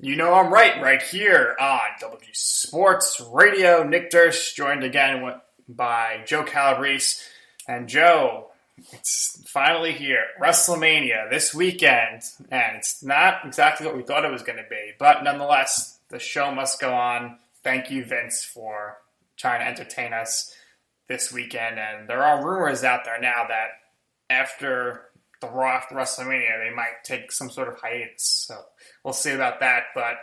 You know I'm right here on WG Sports Radio. Nick Durst joined again by Joe Calabrese. And Joe, it's finally here. Wrestlemania this weekend. And it's not exactly what we thought it was going to be. But nonetheless, the show must go on. Thank you, Vince, for trying to entertain us this weekend. And there are rumors out there now that after WrestleMania, they might take some sort of hiatus. So we'll see about that. But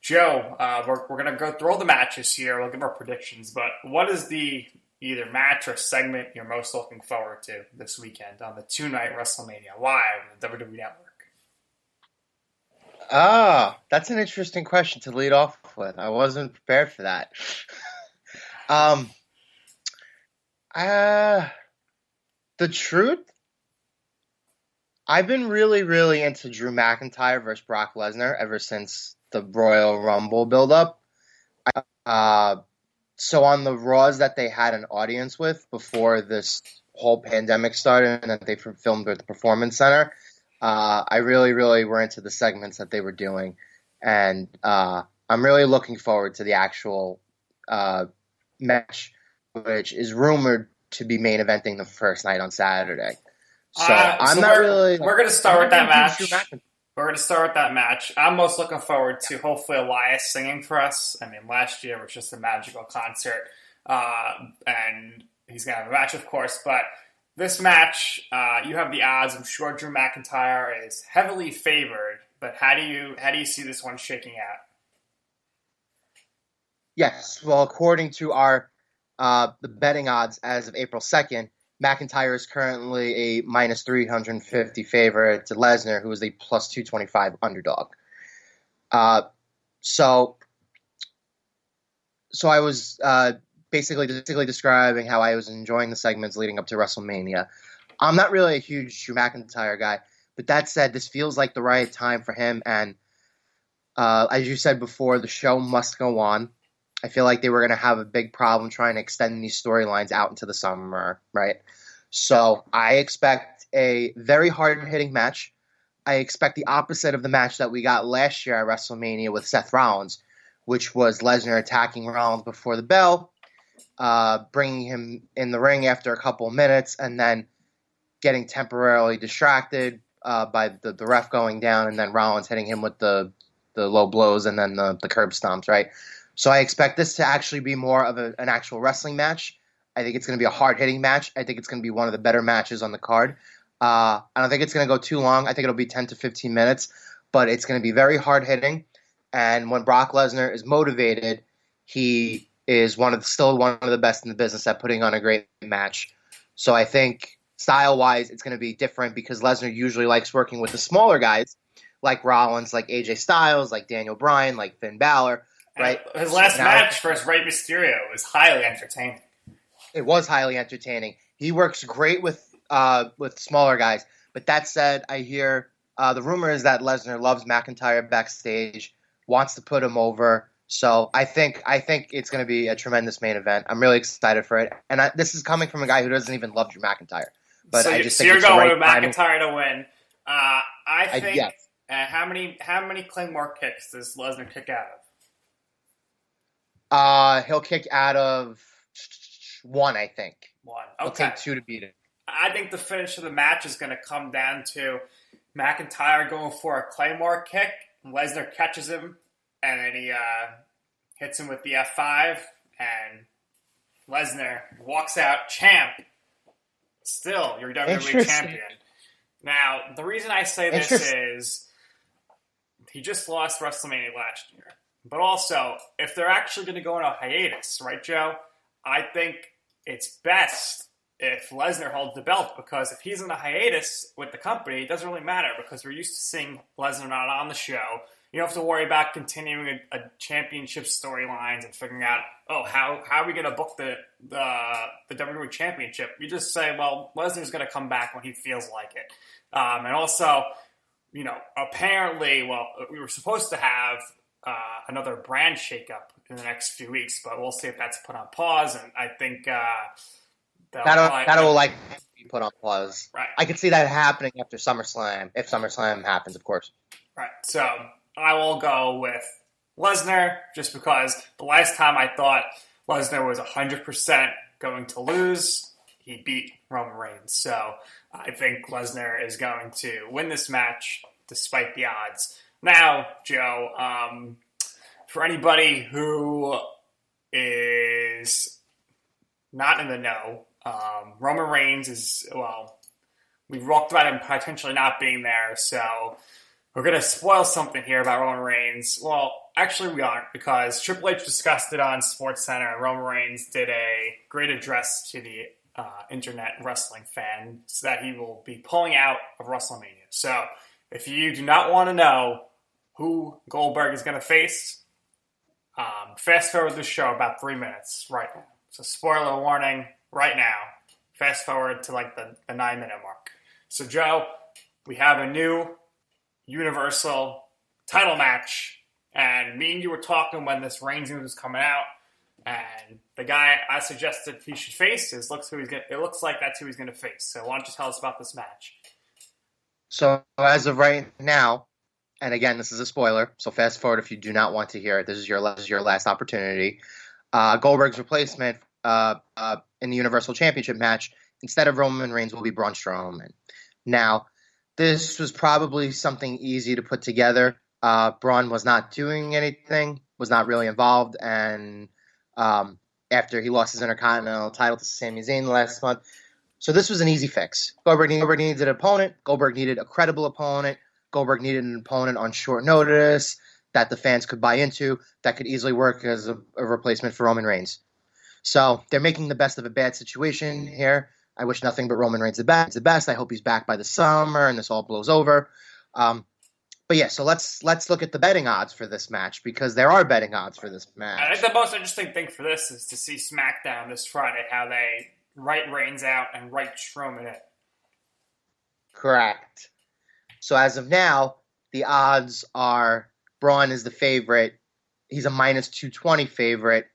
Joe, we're going to go through all the matches here. We'll give our predictions. But what is the either match or segment you're most looking forward to this weekend on the two-night WrestleMania live on the WWE Network? That's an interesting question to lead off with. I wasn't prepared for that. The truth, I've been really, really into Drew McIntyre versus Brock Lesnar ever since the Royal Rumble build-up. So on the Raws that they had an audience with before this whole pandemic started and that they filmed at the Performance Center, I really, really were into the segments that they were doing. And I'm really looking forward to the actual match, which is rumored to be main eventing the first night on Saturday. So we're going to start with that match. We're going to start with that match. I'm most looking forward to hopefully Elias singing for us. I mean, last year was just a magical concert. And he's going to have a match, of course. But this match, you have the odds. I'm sure Drew McIntyre is heavily favored. But how do you see this one shaking out? Yes. Well, according to our the betting odds as of April 2nd, McIntyre is currently a minus 350 favorite to Lesnar, who is a plus 225 underdog. So I was basically describing how I was enjoying the segments leading up to WrestleMania. I'm not really a huge Drew McIntyre guy, but that said, this feels like the right time for him. And as you said before, the show must go on. I feel like they were going to have a big problem trying to extend these storylines out into the summer, right? So I expect a very hard-hitting match. I expect the opposite of the match that we got last year at WrestleMania with Seth Rollins, which was Lesnar attacking Rollins before the bell, bringing him in the ring after a couple of minutes, and then getting temporarily distracted by the ref going down, and then Rollins hitting him with the low blows and then the curb stomps, right? So I expect this to actually be more of an actual wrestling match. I think it's going to be a hard-hitting match. I think it's going to be one of the better matches on the card. I don't think it's going to go too long. I think it'll be 10 to 15 minutes, but it's going to be very hard-hitting. And when Brock Lesnar is motivated, he is still one of the best in the business at putting on a great match. So I think style-wise, it's going to be different because Lesnar usually likes working with the smaller guys like Rollins, like AJ Styles, like Daniel Bryan, like Finn Balor. Right. His last match versus Rey Mysterio was highly entertaining. It was highly entertaining. He works great with smaller guys. But that said, I hear the rumor is that Lesnar loves McIntyre backstage, wants to put him over. So I think it's going to be a tremendous main event. I'm really excited for it. And this is coming from a guy who doesn't even love Drew McIntyre. But I just think you're it's going the right with McIntyre to win. I think. Yes. How many Claymore kicks does Lesnar kick out of? He'll kick out of one, I think. One. Okay. He'll take two to beat it. I think the finish of the match is going to come down to McIntyre going for a Claymore kick. Lesnar catches him, and then he hits him with the F5, and Lesnar walks out champ. Still, your WWE champion. Now, the reason I say this is he just lost WrestleMania last year. But also, if they're actually going to go on a hiatus, right, Joe? I think it's best if Lesnar holds the belt because if he's in a hiatus with the company, it doesn't really matter because we're used to seeing Lesnar not on the show. You don't have to worry about continuing a championship storylines and figuring out, how are we going to book the WWE Championship? You just say, well, Lesnar's going to come back when he feels like it. And also, apparently, we were supposed to have another brand shakeup in the next few weeks, but we'll see if that's put on pause. And I think that'll likely be put on pause. Right. I could see that happening after SummerSlam, if SummerSlam happens, of course. Right. So I will go with Lesnar just because the last time I thought Lesnar was 100% going to lose, he beat Roman Reigns. So I think Lesnar is going to win this match despite the odds. Now, Joe, for anybody who is not in the know, Roman Reigns is, well, we've walked about him potentially not being there, so we're going to spoil something here about Roman Reigns. Well, actually we aren't, because Triple H discussed it on SportsCenter, and Roman Reigns did a great address to the internet wrestling fans that he will be pulling out of Wrestlemania. So if you do not want to know who Goldberg is going to face, fast forward this show about 3 minutes right now. So spoiler warning right now. Fast forward to like the 9-minute mark. So Joe, we have a new Universal title match, and me and you were talking when this Reigns news was coming out, and the guy I suggested he should face it looks like that's who he's going to face. So why don't you tell us about this match? So as of right now, and again, this is a spoiler, so fast forward if you do not want to hear it. This is your last opportunity. Goldberg's replacement in the Universal Championship match, instead of Roman Reigns, will be Braun Strowman. Now, this was probably something easy to put together. Braun was not doing anything, was not really involved, and after he lost his Intercontinental title to Sami Zayn last month. So this was an easy fix. Goldberg needed an opponent. Goldberg needed a credible opponent. Goldberg needed an opponent on short notice that the fans could buy into, that could easily work as a replacement for Roman Reigns. So they're making the best of a bad situation here. I wish nothing but Roman Reigns the best. I hope he's back by the summer and this all blows over. But yeah, so let's look at the betting odds for this match, because there are betting odds for this match. I think the most interesting thing for this is to see SmackDown this Friday, how they write Reigns out and write Strowman in. Correct. So as of now, the odds are Braun is the favorite. He's a minus 220 favorite,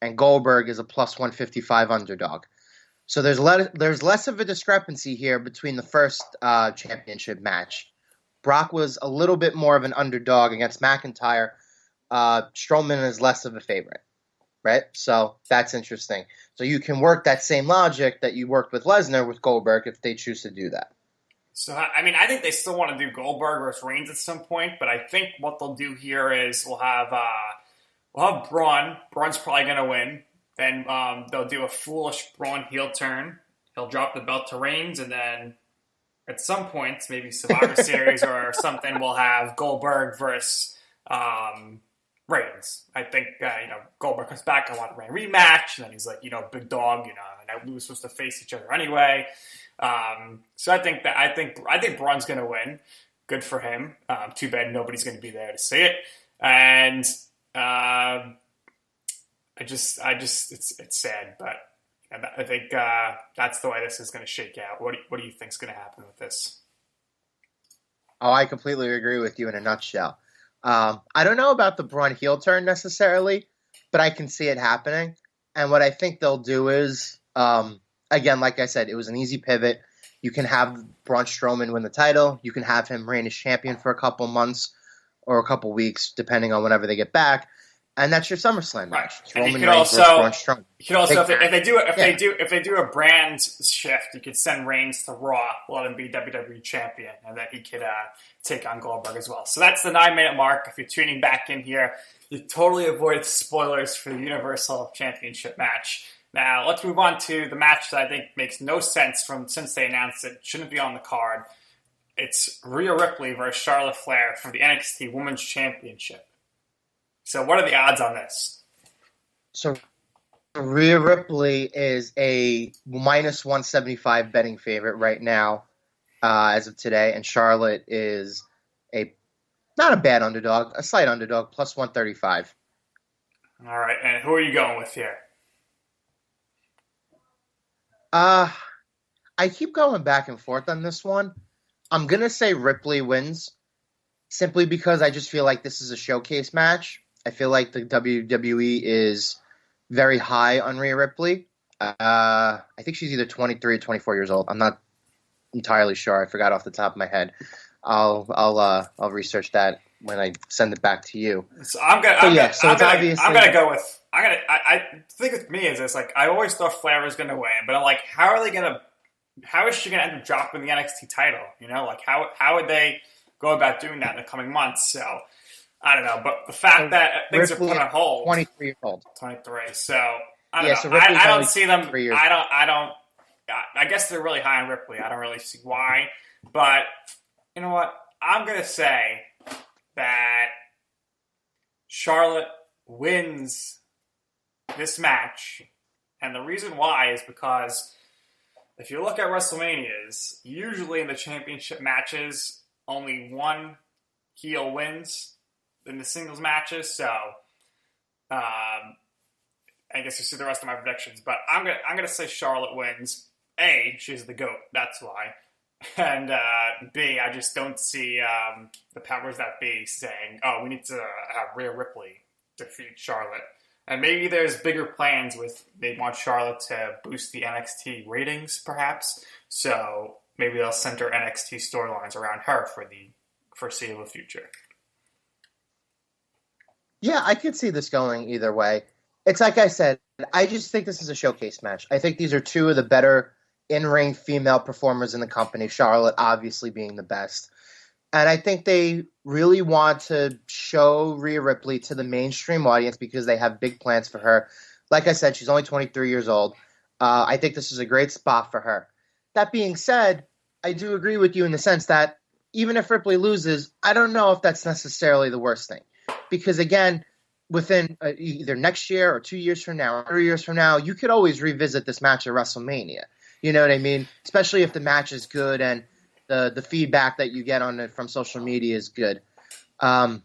and Goldberg is a plus 155 underdog. So there's less of a discrepancy here between the first championship match. Brock was a little bit more of an underdog against McIntyre. Strowman is less of a favorite, right? So that's interesting. So you can work that same logic that you worked with Lesnar with Goldberg if they choose to do that. So, I mean, I think they still want to do Goldberg versus Reigns at some point, but I think what they'll do here is we'll have Braun. Braun's probably going to win. Then they'll do a foolish Braun heel turn. He'll drop the belt to Reigns, and then at some point, maybe Survivor Series or something, we'll have Goldberg versus Reigns. I think Goldberg comes back. I want a rematch, and then he's like, big dog, and we were supposed to face each other anyway. So I think Braun's going to win. Good for him. Too bad nobody's going to be there to see it. And it's sad, but I think that's the way this is going to shake out. What do you think is going to happen with this? Oh, I completely agree with you in a nutshell. I don't know about the Braun heel turn necessarily, but I can see it happening. And what I think they'll do is, again, like I said, it was an easy pivot. You can have Braun Strowman win the title. You can have him reign as champion for a couple months or a couple weeks, depending on whenever they get back. And that's your SummerSlam match. Right. Roman Reigns versus Braun Strowman. You could also, if they do a brand shift, you could send Reigns to Raw, let him be WWE champion, and then he could take on Goldberg as well. So that's the 9-minute mark. If you're tuning back in here, you totally avoid spoilers for the Universal Championship match. Now let's move on to the match that I think makes no sense since they announced it. Shouldn't be on the card. It's Rhea Ripley versus Charlotte Flair for the NXT Women's Championship. So what are the odds on this? So Rhea Ripley is a minus 175 betting favorite right now as of today, and Charlotte is not a bad underdog, a slight underdog, plus 135. All right, and who are you going with here? I keep going back and forth on this one. I'm going to say Ripley wins simply because I just feel like this is a showcase match. I feel like the WWE is very high on Rhea Ripley. I think she's either 23 or 24 years old. I'm not entirely sure. I forgot off the top of my head. I'll research that when I send it back to you. So I'm gonna go with I think with me is this like I always thought Flair was gonna win, but I'm like, how is she gonna end up dropping the NXT title? You know, like how would they go about doing that in the coming months? So I don't know, but the fact that things are put on hold, 23 years old, 23. So I don't know. So I don't see them. I guess they're really high on Ripley. I don't really see why, but you know what? I'm gonna say that Charlotte wins this match, and the reason why is because if you look at WrestleManias, usually in the championship matches, only one heel wins in the singles matches. So, I guess you see the rest of my predictions, but I'm gonna say Charlotte wins. A, she's the GOAT. That's why. And B, I just don't see the powers that be saying, "Oh, we need to have Rhea Ripley defeat Charlotte." And maybe there's bigger plans with they want Charlotte to boost the NXT ratings, perhaps. So maybe they'll center NXT storylines around her for the foreseeable future. Yeah, I could see this going either way. It's like I said, I just think this is a showcase match. I think these are two of the better in-ring female performers in the company, Charlotte obviously being the best. And I think they really want to show Rhea Ripley to the mainstream audience because they have big plans for her. Like I said, she's only 23 years old. I think this is a great spot for her. That being said, I do agree with you in the sense that even if Ripley loses, I don't know if that's necessarily the worst thing. Because again, within either next year or 2 years from now or 3 years from now, you could always revisit this match at WrestleMania. You know what I mean? Especially if the match is good and the feedback that you get on it from social media is good. I'm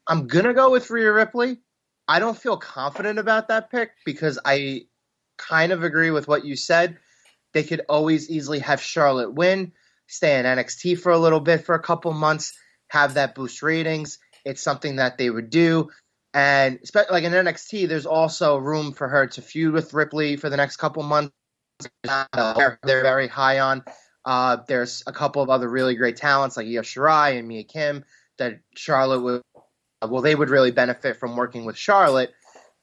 going to go with Rhea Ripley. I don't feel confident about that pick because I kind of agree with what you said. They could always easily have Charlotte win, stay in NXT for a little bit for a couple months, have that boost ratings. It's something that they would do. And like in NXT, there's also room for her to feud with Ripley for the next couple months. They're very high on. There's a couple of other really great talents like Io Shirai and Mia Kim that Charlotte they would really benefit from working with Charlotte.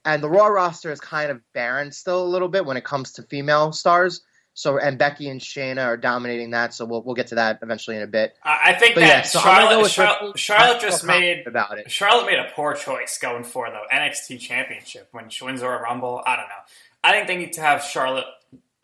And the Raw roster is kind of barren still a little bit when it comes to female stars. So and Becky and Shayna are dominating that. So we'll get to that eventually in a bit. I think that Charlotte made a poor choice going for the NXT Championship when she wins Royal Rumble. I don't know. I think they need to have Charlotte.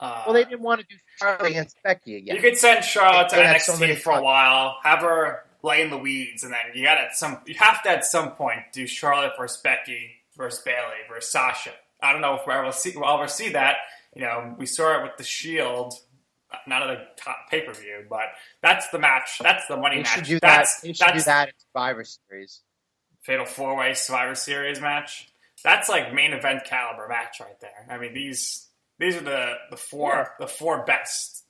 They didn't want to do Charlotte against Becky again. You could send Charlotte to NXT for a while, have her lay in the weeds, and then you have to at some point do Charlotte versus Becky versus Bayley versus Sasha. I don't know if we'll ever see that. You know, we saw it with the Shield, not at the top pay-per-view, but that's the match. That's the money match. They should do that in Survivor Series. Fatal 4-Way Survivor Series match. That's like main event caliber match right there. I mean, these are the four best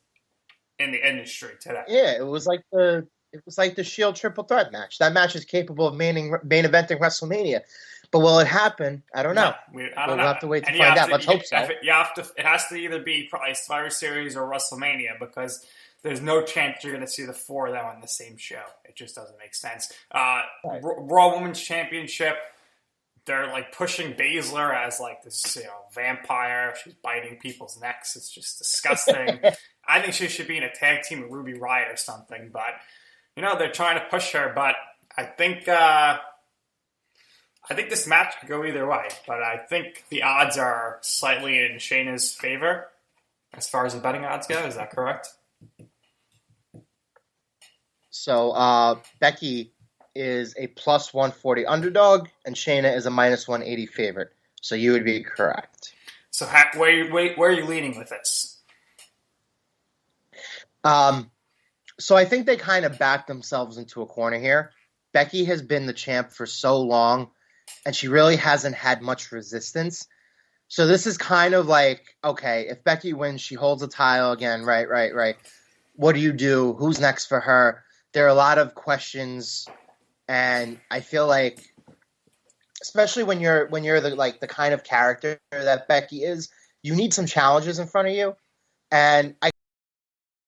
in the industry today. Yeah, it was like the Shield triple threat match. That match is capable of main eventing WrestleMania. But will it happen? I don't know. We'll have to wait to find out. Let's hope so. It has to either be probably Survivor Series or WrestleMania because there's no chance you're going to see the four of them on the same show. It just doesn't make sense. Right. Raw Women's Championship, they're like pushing Baszler as like this vampire. She's biting people's necks. It's just disgusting. I think she should be in a tag team with Ruby Riott or something. But they're trying to push her. But I think this match could go either way, but I think the odds are slightly in Shayna's favor as far as the betting odds go. Is that correct? So Becky is a plus 140 underdog, and Shayna is a minus 180 favorite. So you would be correct. So where are you leaning with this? So I think they kind of backed themselves into a corner here. Becky has been the champ for so long, and she really hasn't had much resistance. So this is kind of like, okay, if Becky wins, she holds a title again, right. What do you do? Who's next for her? There are a lot of questions, and I feel like, especially when you're the kind of character that Becky is, you need some challenges in front of you. And I